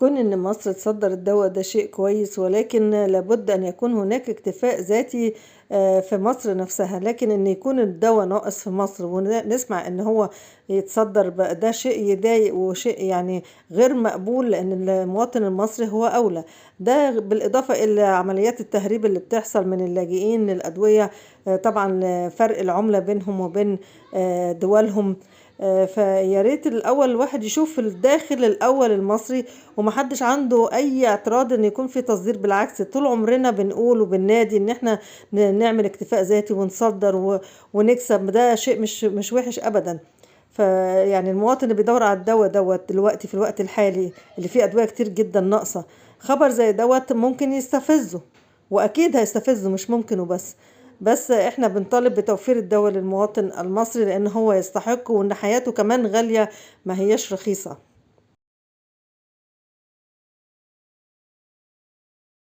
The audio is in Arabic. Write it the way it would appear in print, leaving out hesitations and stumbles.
كون إن مصر تصدّر الدوا ده شيء كويس، ولكن لابد أن يكون هناك اكتفاء ذاتي في مصر نفسها، لكن إن يكون الدوا ناقص في مصر نسمع إن هو يتصدّر ده شيء يضايق وشيء يعني غير مقبول، لإن المواطن المصري هو أولى. ده بالإضافة إلى عمليات التهريب اللي بتحصل من اللاجئين للأدوية، طبعًا فرق العملة بينهم وبين دولهم. فيا ريت الأول الواحد يشوف الداخل الأول المصري، وما حدش عنده أي اعتراض إن يكون في تصدير. بالعكس طول عمرنا بنقول وبننادي إن إحنا نعمل اكتفاء ذاتي ونصدّر ونكسب، ده شيء مش وِحِش أبدًا. فيعني المواطن اللي بيدوّر على الدوا دوّة دلوقتي في الوقت الحالي اللي فيه أدوية كتير جدًا ناقصة، خبر زي دوّة ممكن يستفزه، وأكيد هيستفزه مش ممكن وبس. بس إحنا بنطالب بتوفير الدوا للمواطن المصري لإن هو يستحق، وإن حياته كمان غالية ما هياش رخيصة.